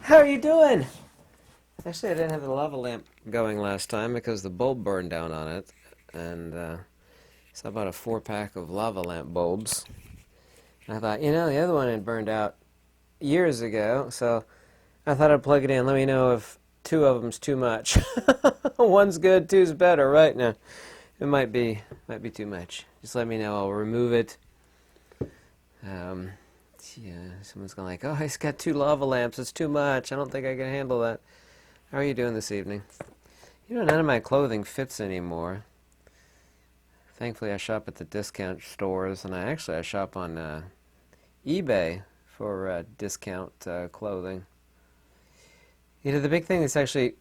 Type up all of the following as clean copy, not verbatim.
How are you doing? Actually, I didn't have the lava lamp going last time because the bulb burned down on it. And so I bought a 4-pack of lava lamp bulbs. And I thought, the other one had burned out years ago, so I thought I'd plug it in. Let me know if two of them's too much. One's good, two's better, right? Now, it might be too much. Just let me know. I'll remove it. Um, yeah, someone's going like, oh, he's got 2 lava lamps. It's too much. I don't think I can handle that. How are you doing this evening? None of my clothing fits anymore. Thankfully, I shop at the discount stores, and I shop on eBay for discount clothing. The big thing that's actually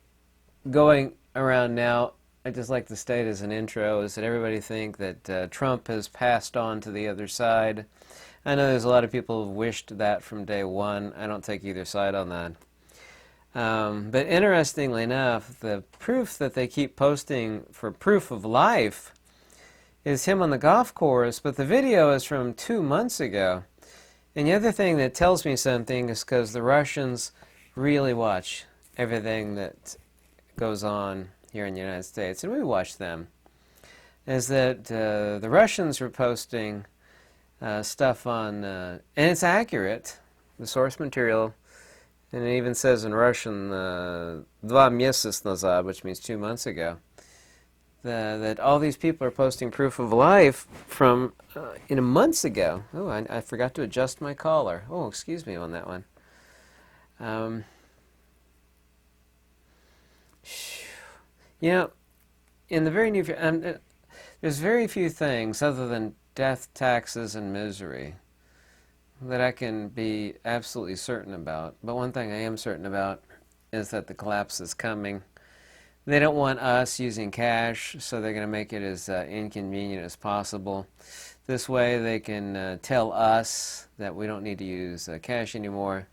going around now, I just like to state as an intro, is that everybody think that Trump has passed on to the other side. I know there's a lot of people who've wished that from day one. I don't take either side on that. But interestingly enough, the proof that they keep posting for proof of life is him on the golf course, but the video is from 2 months ago. And the other thing that tells me something is because the Russians really watch everything that goes on here in the United States, and we watch them, is that the Russians were posting stuff on, and it's accurate, the source material. And it even says in Russian, "2 месяца назад," which means 2 months ago, that all these people are posting proof of life from months ago. Oh, I forgot to adjust my collar. Oh, excuse me on that one. In the very near future, there's very few things other than death, taxes, and misery that I can be absolutely certain about. But one thing I am certain about is that the collapse is coming. They don't want us using cash, so they're going to make it as inconvenient as possible. This way they can tell us that we don't need to use cash anymore.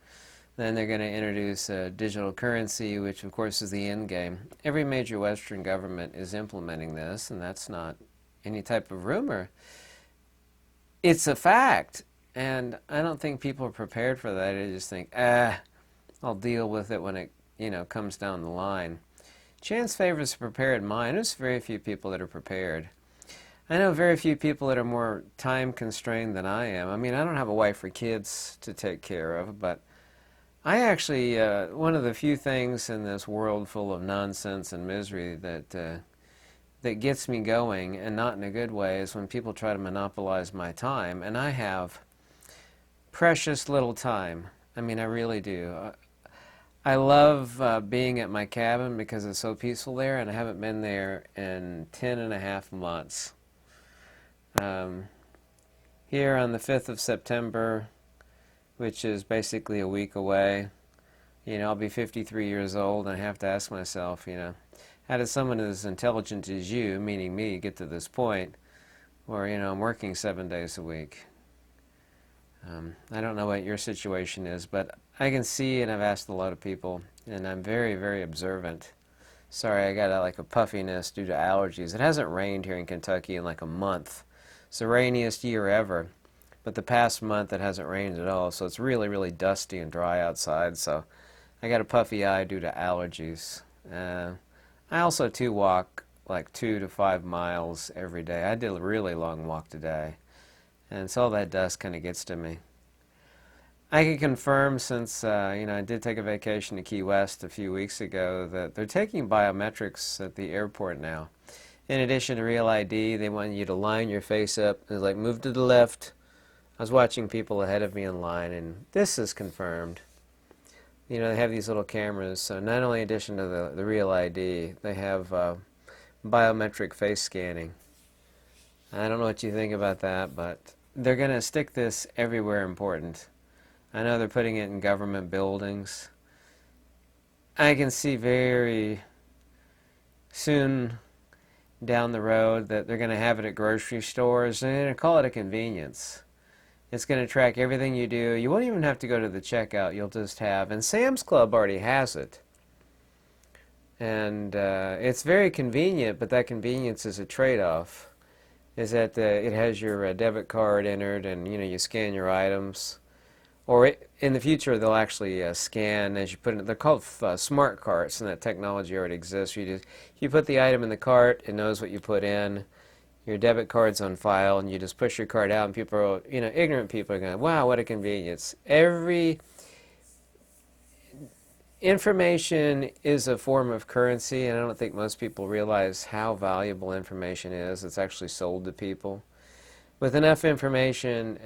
Then they're going to introduce digital currency, which of course is the end game. Every major Western government is implementing this, and that's not any type of rumor. It's a fact. And I don't think people are prepared for that. They just think, I'll deal with it when it, comes down the line. Chance favors a prepared mind. There's very few people that are prepared. I know very few people that are more time constrained than I am. I mean, I don't have a wife or kids to take care of, but I actually, one of the few things in this world full of nonsense and misery that gets me going, and not in a good way, is when people try to monopolize my time, and I have precious little time. I mean, I really do. I love being at my cabin because it's so peaceful there, and I haven't been there in 10.5 months. Here on the 5th of September, which is basically a week away, I'll be 53 years old, and I have to ask myself, how does someone as intelligent as you, meaning me, get to this point where, I'm working 7 days a week? I don't know what your situation is, but I can see, and I've asked a lot of people, and I'm very, very observant. Sorry, I got like a puffiness due to allergies. It hasn't rained here in Kentucky in like a month. It's the rainiest year ever, but the past month it hasn't rained at all, so it's really, really dusty and dry outside, so I got a puffy eye due to allergies. I also, too, walk like 2 to 5 miles every day. I did a really long walk today. And so all that dust kind of gets to me. I can confirm, since I did take a vacation to Key West a few weeks ago, that they're taking biometrics at the airport now. In addition to Real ID, they want you to line your face up. It's like, move to the left. I was watching people ahead of me in line, and this is confirmed. They have these little cameras, so not only in addition to the Real ID, they have biometric face scanning. I don't know what you think about that, but they're going to stick this everywhere important. I know they're putting it in government buildings. I can see very soon down the road that they're going to have it at grocery stores, and they're going to call it a convenience. It's going to track everything you do. You won't even have to go to the checkout. You'll just have, and Sam's Club already has it. And it's very convenient, but that convenience is a trade-off. Is that it has your debit card entered, and you scan your items. Or in the future, they'll actually scan as you put it. They're called smart carts, and that technology already exists. You put the item in the cart, it knows what you put in. Your debit card's on file, and you just push your card out, and people are, ignorant people are going, wow, what a convenience. Every information is a form of currency, and I don't think most people realize how valuable information is. It's actually sold to people. With enough information,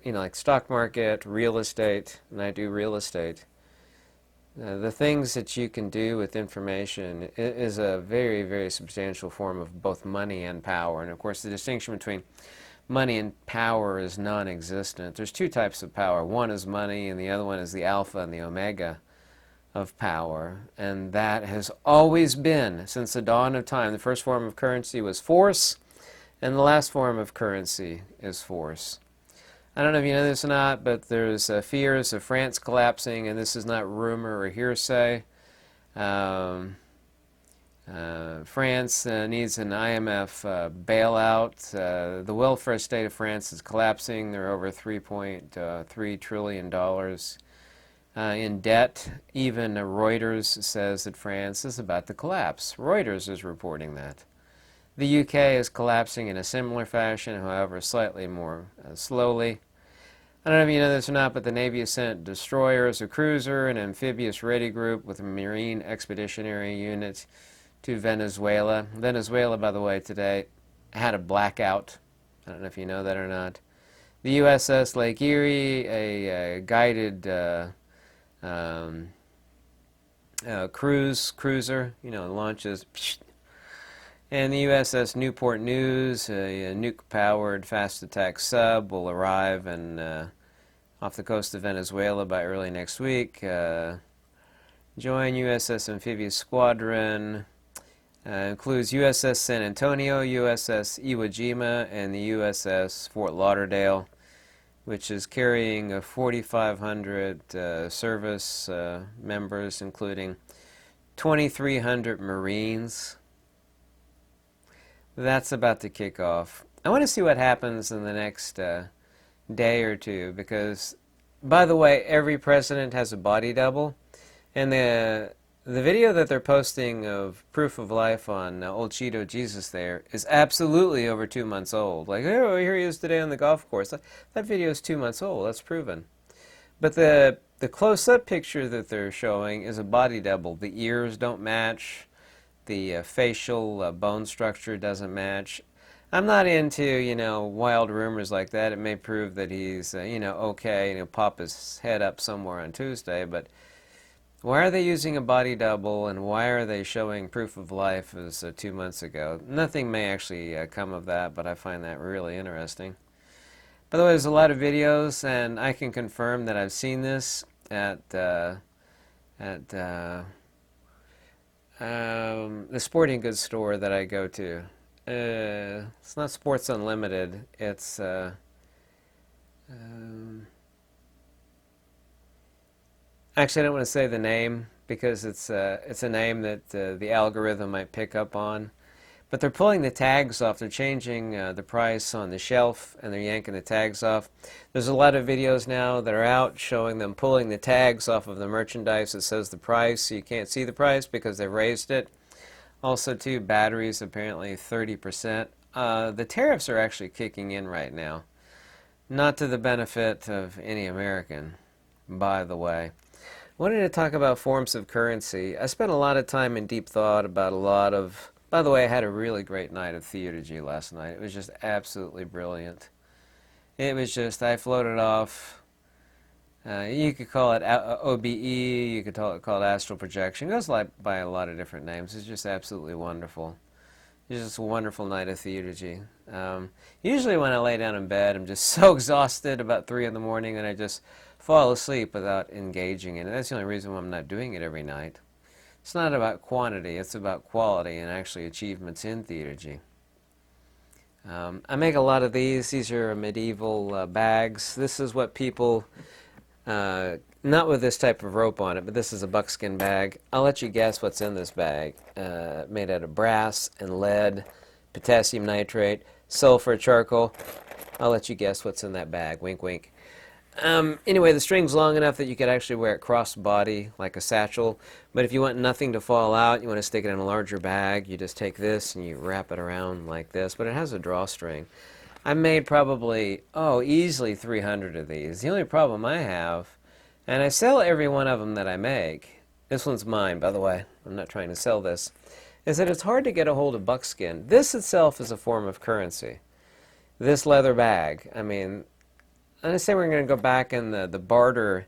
like stock market, real estate, and I do real estate, the things that you can do with information is a very, very substantial form of both money and power. And of course, the distinction between money and power is non-existent. There's two types of power. One is money, and the other one is the alpha and the omega of power. And that has always been, since the dawn of time. The first form of currency was force, and the last form of currency is force. I don't know if you know this or not, but there's fears of France collapsing, and this is not rumor or hearsay. France needs an IMF bailout. The welfare state of France is collapsing. They're over $3.3 trillion in debt. Even Reuters says that France is about to collapse. Reuters is reporting that. The UK is collapsing in a similar fashion, however, slightly more slowly. I don't know if you know this or not, but the Navy has sent destroyers, a cruiser, an amphibious ready group with a Marine Expeditionary Unit to Venezuela. Venezuela, by the way, today had a blackout. I don't know if you know that or not. The USS Lake Erie, a guided cruiser, launches. And the USS Newport News, a nuke-powered fast attack sub, will arrive off the coast of Venezuela by early next week. Join USS Amphibious Squadron. Includes USS San Antonio, USS Iwo Jima, and the USS Fort Lauderdale, which is carrying 4,500 service members, including 2,300 Marines. That's about to kick off. I want to see what happens in the next day or two, because, by the way, every president has a body double, and the video that they're posting of proof of life on Old Cheeto Jesus there is absolutely over 2 months old. Like, oh, here he is today on the golf course. That video is 2 months old. That's proven. But the close-up picture that they're showing is a body double. The ears don't match. The facial bone structure doesn't match. I'm not into, wild rumors like that. It may prove that he's, okay, and he'll pop his head up somewhere on Tuesday. But why are they using a body double, and why are they showing proof of life as 2 months ago? Nothing may actually come of that, but I find that really interesting. By the way, there's a lot of videos, and I can confirm that I've seen this at the sporting goods store that I go to. It's not Sports Unlimited. It's actually, I don't want to say the name because it's a name that the algorithm might pick up on. But they're pulling the tags off. They're changing the price on the shelf, and they're yanking the tags off. There's a lot of videos now that are out showing them pulling the tags off of the merchandise that says the price, so you can't see the price because they've raised it. Also, too, batteries apparently 30%. The tariffs are actually kicking in right now. Not to the benefit of any American, by the way. I wanted to talk about forms of currency. I spent a lot of time in deep thought about a lot of... By the way, I had a really great night of theurgy last night. It was just absolutely brilliant. It was just, I floated off. You could call it OBE, you could call it astral projection. It goes by a lot of different names. It's just absolutely wonderful. It's just a wonderful night of theurgy. Usually when I lay down in bed, I'm just so exhausted about 3 in the morning and I just fall asleep without engaging in it. That's the only reason why I'm not doing it every night. It's not about quantity, it's about quality and actually achievements in theurgy. I make a lot of these. These are medieval bags. This is what people, not with this type of rope on it, but this is a buckskin bag. I'll let you guess what's in this bag. Made out of brass and lead, potassium nitrate, sulfur, charcoal. I'll let you guess what's in that bag. Wink, wink. Anyway, the string's long enough that you could actually wear it cross-body like a satchel. But if you want nothing to fall out, you want to stick it in a larger bag, you just take this and you wrap it around like this. But it has a drawstring. I made probably, easily 300 of these. The only problem I have, and I sell every one of them that I make. This one's mine, by the way. I'm not trying to sell this. Is that it's hard to get a hold of buckskin. This itself is a form of currency. This leather bag, I mean, I say we're going to go back in the barter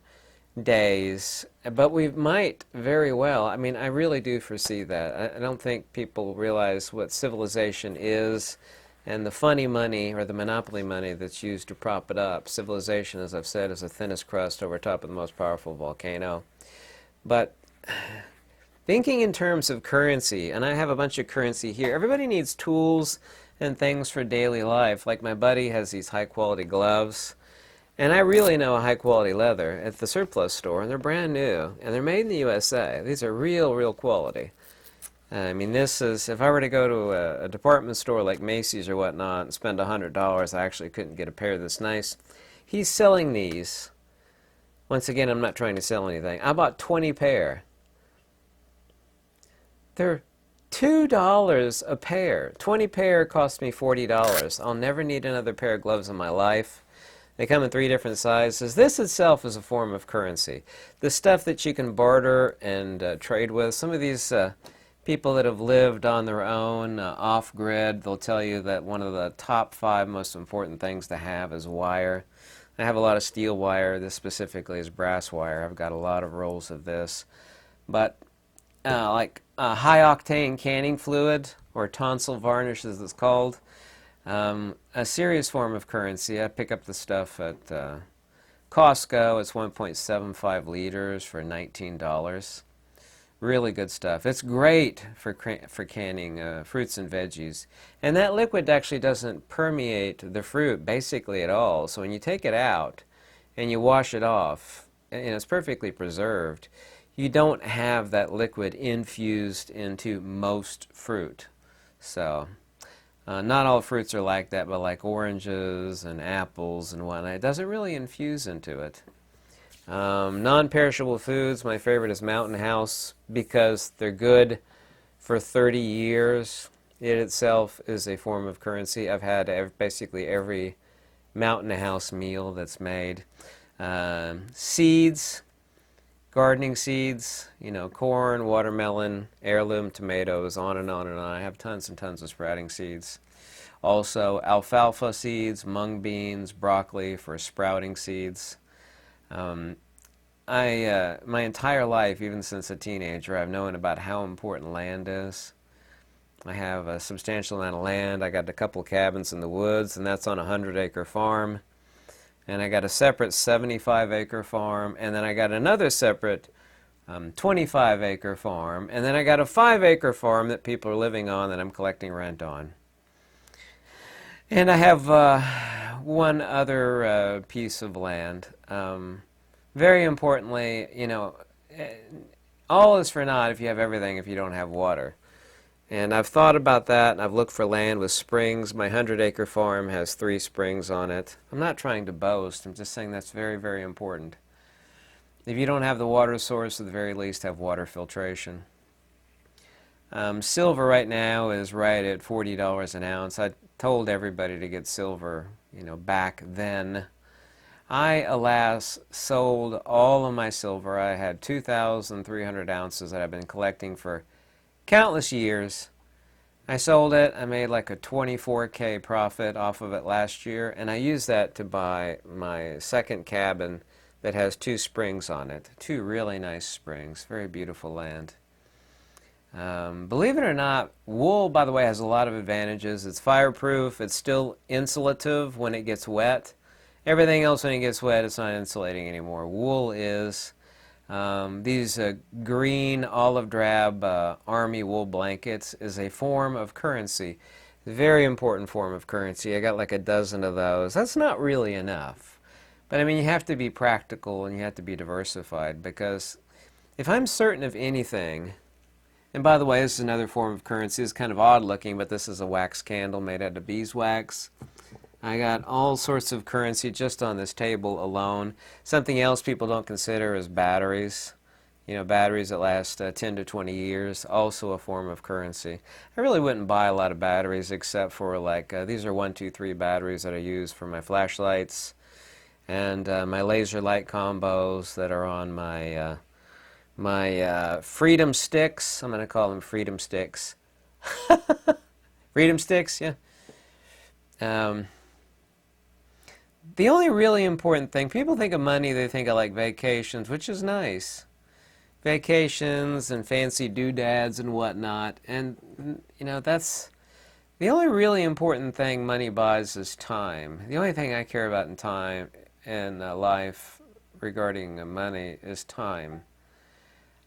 days, but we might very well. I mean, I really do foresee that. I don't think people realize what civilization is and the funny money or the monopoly money that's used to prop it up. Civilization, as I've said, is the thinnest crust over top of the most powerful volcano. But thinking in terms of currency, and I have a bunch of currency here. Everybody needs tools and things for daily life. Like my buddy has these high-quality gloves. And I really know a high-quality leather at the surplus store, and they're brand new, and they're made in the USA. These are real quality. I mean, this is, if I were to go to a department store like Macy's or whatnot and spend $100, I actually couldn't get a pair this nice. He's selling these. Once again, I'm not trying to sell anything. I bought 20 pair. They're $2 a pair. 20 pair cost me $40. I'll never need another pair of gloves in my life. They come in 3 different sizes. This itself is a form of currency. The stuff that you can barter and trade with. Some of these people that have lived on their own, off-grid, they'll tell you that one of the top 5 most important things to have is wire. I have a lot of steel wire. This specifically is brass wire. I've got a lot of rolls of this. But like high-octane canning fluid, or tonsil varnish as it's called, a serious form of currency. I pick up the stuff at Costco. It's 1.75 liters for $19. Really good stuff. It's great for canning fruits and veggies. And that liquid actually doesn't permeate the fruit basically at all. So when you take it out and you wash it off, and it's perfectly preserved, you don't have that liquid infused into most fruit. So not all fruits are like that, but like oranges and apples and whatnot, it doesn't really infuse into it. Non-perishable foods, my favorite is Mountain House because they're good for 30 years. It itself is a form of currency. I've had basically every Mountain House meal that's made. Seeds, gardening seeds, you know, corn, watermelon, heirloom tomatoes, on and on and on. I have tons and tons of sprouting seeds. Also alfalfa seeds, mung beans, broccoli for sprouting seeds. My entire life, even since a teenager, I've known about how important land is. I have a substantial amount of land. I got a couple cabins in the woods, and that's on a 100-acre farm. And I got a separate 75-acre farm, and then I got another separate 25-acre farm, and then I got a 5-acre farm that people are living on that I'm collecting rent on. And I have one other piece of land. Very importantly, you know, all is for naught if you have everything if you don't have water. And I've thought about that, and I've looked for land with springs. My 100-acre farm has 3 springs on it. I'm not trying to boast. I'm just saying that's very important. If you don't have the water source, at the very least, have water filtration. Silver right now is right at $40 an ounce. I told everybody to get silver, you know, back then. I, alas, sold all of my silver. I had 2,300 ounces that I've been collecting for countless years. I sold it. I made like a 24K profit off of it last year, and I used that to buy my second cabin that has 2 springs on it. 2 really nice springs. Very beautiful land. Believe it or not, wool, by the way, has a lot of advantages. It's fireproof. It's still insulative when it gets wet. Everything else, when it gets wet, it's not insulating anymore. Wool is. These green olive drab army wool blankets is a form of currency. Very important form of currency. I got like a dozen of those. That's not really enough. But I mean, you have to be practical and you have to be diversified, because if I'm certain of anything, and by the way, this is another form of currency. It's kind of odd looking, but this is a wax candle made out of beeswax. I got all sorts of currency just on this table alone. Something else people don't consider is batteries. You know, batteries that last 10 to 20 years, also a form of currency. I really wouldn't buy a lot of batteries except for like, these are 1, 2, 3 batteries that I use for my flashlights and my laser light combos that are on my, Freedom Sticks. I'm going to call them Freedom Sticks. Freedom Sticks, yeah. The only really important thing, people think of money, they think of like vacations, which is nice. Vacations and fancy doodads and whatnot. And, you know, that's the only really important thing money buys is time. The only thing I care about in time in life regarding money is time.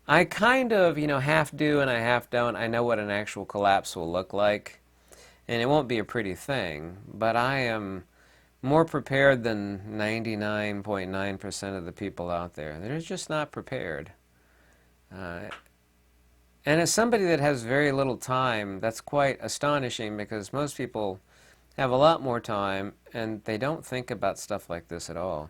I kind of, you know, half do and I half don't. I know what an actual collapse will look like. And it won't be a pretty thing. But I am more prepared than 99.9% of the people out there. They're just not prepared. And as somebody that has very little time, that's quite astonishing because most people have a lot more time and they don't think about stuff like this at all.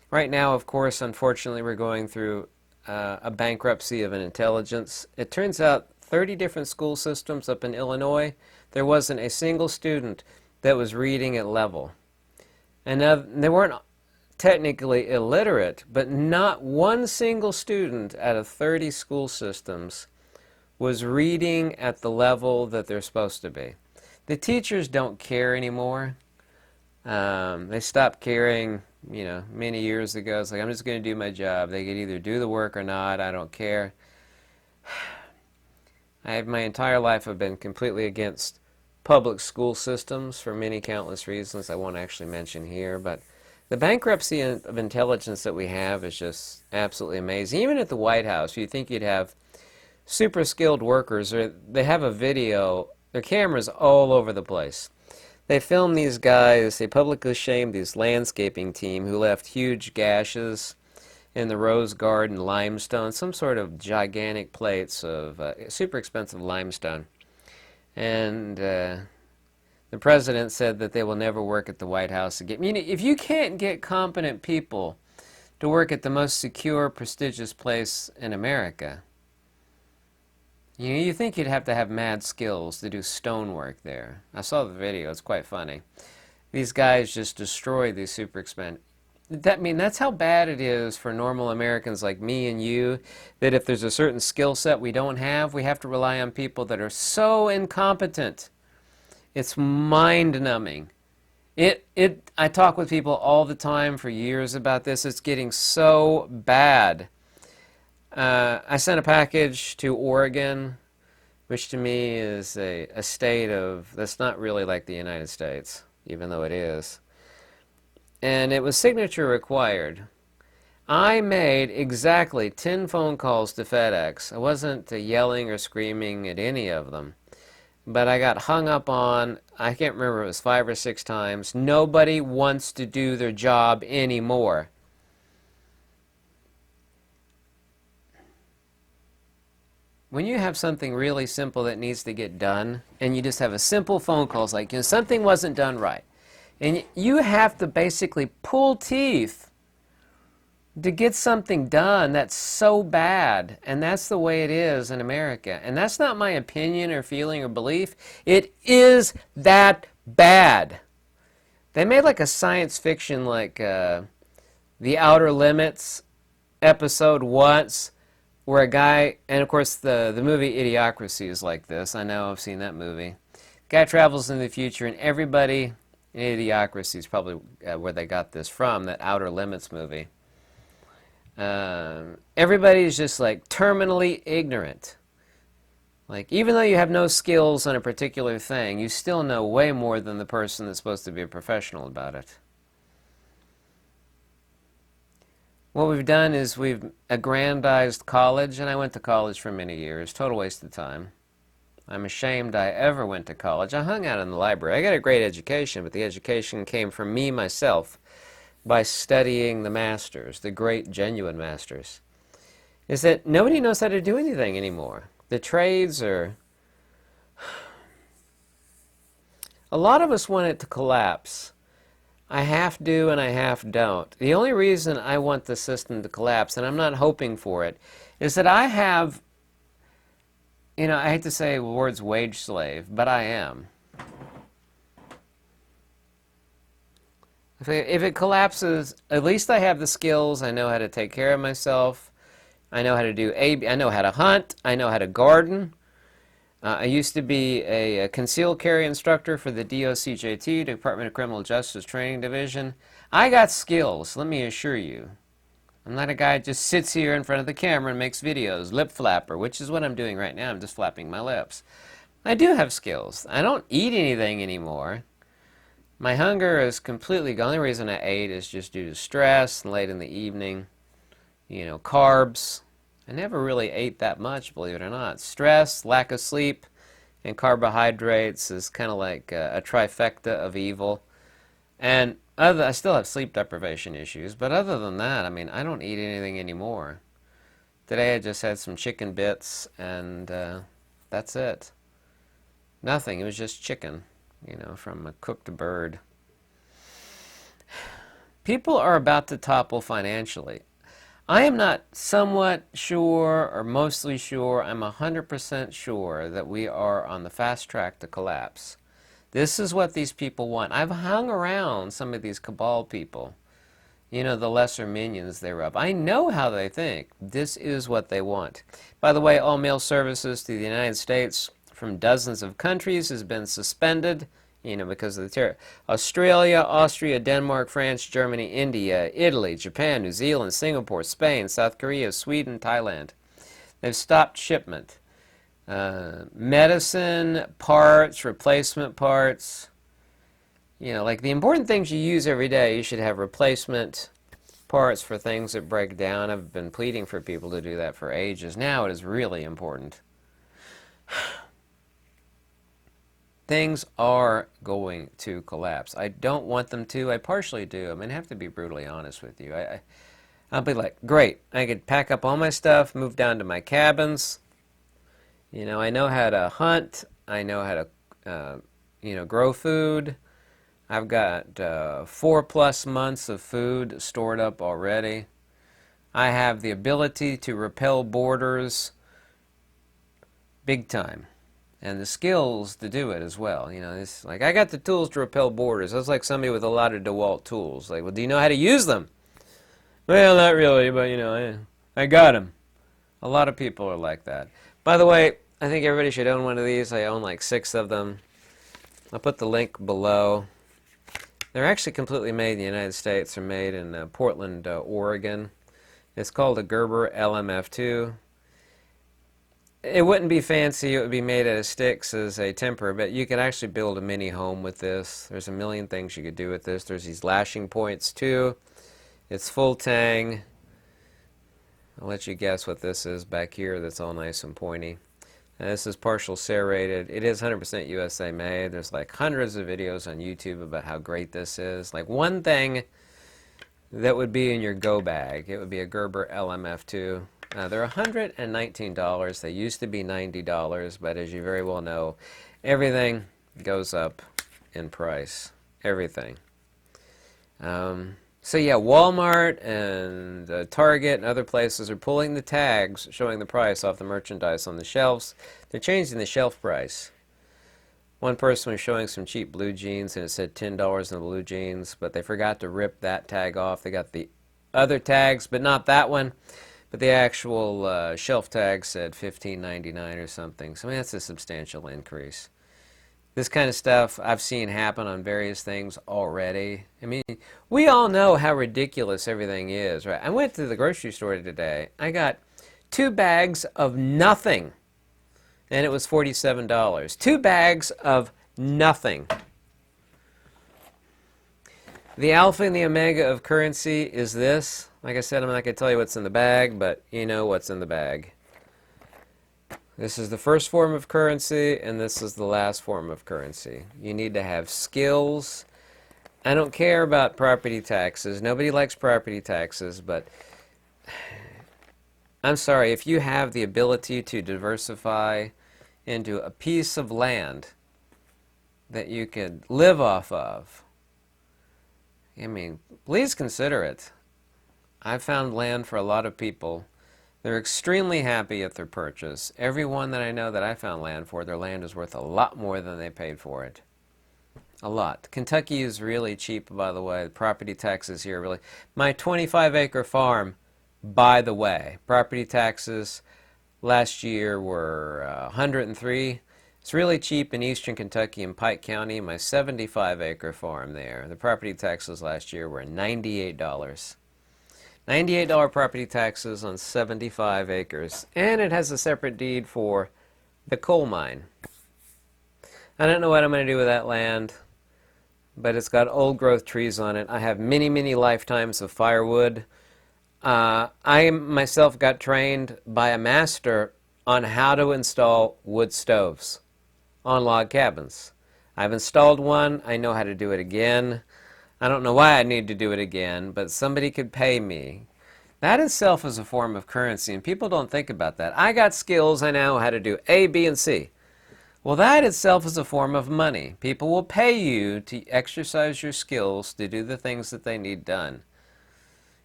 Right now, of course, unfortunately, we're going through a bankruptcy of an intelligence. It turns out 30 different school systems up in Illinois, there wasn't a single student that was reading at level. And they weren't technically illiterate, but not one single student out of 30 school systems was reading at the level that they're supposed to be. The teachers don't care anymore. They stopped caring, you know, many years ago. It's like, I'm just going to do my job. They could either do the work or not. I don't care. My entire life I've been completely against public school systems for many countless reasons I won't actually mention here, but the bankruptcy of intelligence that we have is just absolutely amazing. Even at the White House, you'd think you'd have super skilled workers, or they have a video, their cameras all over the place. They filmed these guys, they publicly shamed this landscaping team who left huge gashes in the rose garden limestone, some sort of gigantic plates of super expensive limestone. And the president said that they will never work at the White House again. I mean, if you can't get competent people to work at the most secure, prestigious place in America, you know, you think you'd have to have mad skills to do stonework there. I saw the video. It's quite funny. These guys just destroy these super expensive. That's how bad it is for normal Americans like me and you, that if there's a certain skill set we don't have, we have to rely on people that are so incompetent. It's mind-numbing. I talk with people all the time for years about this. It's getting so bad. I sent a package to Oregon, which to me is a state that's not really like the United States, even though it is. And it was signature required. I made exactly 10 phone calls to FedEx. I wasn't yelling or screaming at any of them. But I got hung up on, I can't remember, it was 5 or 6 times. Nobody wants to do their job anymore. When you have something really simple that needs to get done, and you just have a simple phone call, it's like, you know, something wasn't done right. And you have to basically pull teeth to get something done that's so bad. And that's the way it is in America. And that's not my opinion or feeling or belief. It is that bad. They made like a science fiction, like The Outer Limits episode once, where a guy, and of course the movie Idiocracy is like this. I know, I've seen that movie. Guy travels in the future, and everybody... Idiocracy is probably where they got this from, that Outer Limits movie. Everybody's just like terminally ignorant. Like, even though you have no skills on a particular thing, you still know way more than the person that's supposed to be a professional about it. What we've done is we've aggrandized college, and I went to college for many years. Total waste of time. I'm ashamed I ever went to college. I hung out in the library. I got a great education, but the education came from me, myself, by studying the masters, the great, genuine masters. Is that nobody knows how to do anything anymore. The trades are... A lot of us want it to collapse. I half do and I half don't. The only reason I want the system to collapse, and I'm not hoping for it, is that I have, I hate to say the words wage slave, but I am. If it collapses, at least I have the skills. I know how to take care of myself. I know how to do I know how to hunt. I know how to garden. I used to be a concealed carry instructor for the DOCJT, Department of Criminal Justice Training Division. I got skills, let me assure you. I'm not a guy who just sits here in front of the camera and makes videos, lip flapper, which is what I'm doing right now. I'm just flapping my lips. I do have skills. I don't eat anything anymore. My hunger is completely gone. The only reason I ate is just due to stress and late in the evening. Carbs. I never really ate that much, believe it or not. Stress, lack of sleep, and carbohydrates is kind of like a trifecta of evil. And I still have sleep deprivation issues, but other than that, I don't eat anything anymore. Today I just had some chicken bits, and that's it. Nothing. It was just chicken, from a cooked bird. People are about to topple financially. I am not somewhat sure or mostly sure, I'm 100% sure that we are on the fast track to collapse. This is what these people want. I've hung around some of these cabal people, the lesser minions they rub. I know how they think. This is what they want. By the way, all mail services to the United States from dozens of countries has been suspended. Because of the terror. Australia, Austria, Denmark, France, Germany, India, Italy, Japan, New Zealand, Singapore, Spain, South Korea, Sweden, Thailand. They've stopped shipment. Medicine, parts, replacement parts. Like the important things you use every day, you should have replacement parts for things that break down. I've been pleading for people to do that for ages. Now it is really important. Things are going to collapse. I don't want them to. I partially do. I have to be brutally honest with you. I'll be like, great. I could pack up all my stuff, move down to my cabins. I know how to hunt. I know how to, grow food. I've got 4+ months of food stored up already. I have the ability to repel borders big time. And the skills to do it as well. It's like, I got the tools to repel borders. That's like somebody with a lot of DeWalt tools. Like, well, do you know how to use them? Well, not really, but, I got them. A lot of people are like that. By the way, I think everybody should own one of these. I own like 6 of them. I'll put the link below. They're actually completely made in the United States. They're made in Portland, Oregon. It's called a Gerber LMF2. It wouldn't be fancy. It would be made out of sticks as a temper, but you could actually build a mini home with this. There's a million things you could do with this. There's these lashing points too. It's full tang. I'll let you guess what this is back here that's all nice and pointy. And this is partial serrated. It is 100% USA made. There's like hundreds of videos on YouTube about how great this is. Like one thing that would be in your go bag. It would be a Gerber LMF2. They're $119. They used to be $90, but as you very well know, everything goes up in price. Everything. So yeah, Walmart and Target and other places are pulling the tags showing the price off the merchandise on the shelves. They're changing the shelf price. One person was showing some cheap blue jeans and it said $10 in the blue jeans, but they forgot to rip that tag off. They got the other tags, but not that one. But the actual shelf tag said $15.99 or something. So that's a substantial increase. This kind of stuff I've seen happen on various things already. We all know how ridiculous everything is, right? I went to the grocery store today. I got 2 bags of nothing, and it was $47. 2 bags of nothing. The alpha and the omega of currency is this. Like I said, I'm not going to tell you what's in the bag, but you know what's in the bag. This is the first form of currency, and this is the last form of currency. You need to have skills. I don't care about property taxes. Nobody likes property taxes, but I'm sorry, if you have the ability to diversify into a piece of land, that you could live off of, I mean, please consider it. I've found land for a lot of people. They're extremely happy at their purchase. Everyone that I know that I found land for, their land is worth a lot more than they paid for it. A lot. Kentucky is really cheap, by the way. The property taxes here really. My 25-acre farm, by the way, property taxes last year were 103. It's really cheap in eastern Kentucky in Pike County. My 75-acre farm there, the property taxes last year were $98. $98 property taxes on 75 acres. And it has a separate deed for the coal mine. I don't know what I'm going to do with that land, but it's got old growth trees on it. I have many, many lifetimes of firewood. I myself got trained by a master on how to install wood stoves on log cabins. I've installed one. I know how to do it again. I don't know why I need to do it again, but somebody could pay me. That itself is a form of currency, and people don't think about that. I got skills. I know how to do A, B, and C. Well, that itself is a form of money. People will pay you to exercise your skills to do the things that they need done.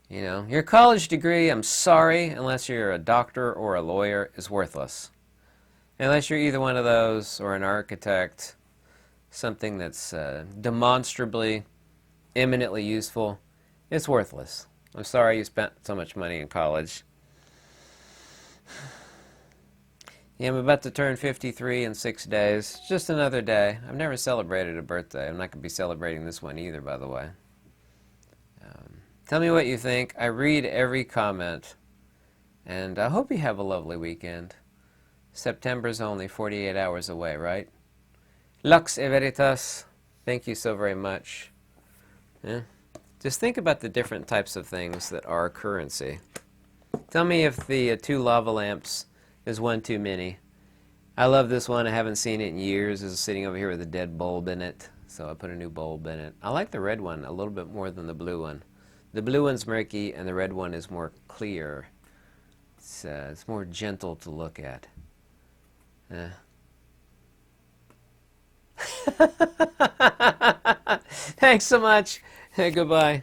You know, your college degree, I'm sorry, unless you're a doctor or a lawyer, is worthless. Unless you're either one of those or an architect, something that's demonstrably, eminently useful, it's worthless. I'm sorry you spent so much money in college. Yeah, I'm about to turn 53 in 6 days. Just another day. I've never celebrated a birthday. I'm not going to be celebrating this one either, by the way. Tell me what you think. I read every comment. And I hope you have a lovely weekend. September's only 48 hours away, right? Lux e veritas. Thank you so very much. Yeah. Just think about the different types of things that are currency. Tell me if the 2 lava lamps is one too many. I love this one. I haven't seen it in years. It's sitting over here with a dead bulb in it, so I put a new bulb in it. I like the red one a little bit more than the blue one. The blue one's murky, and the red one is more clear. It's more gentle to look at. Thanks so much. Goodbye.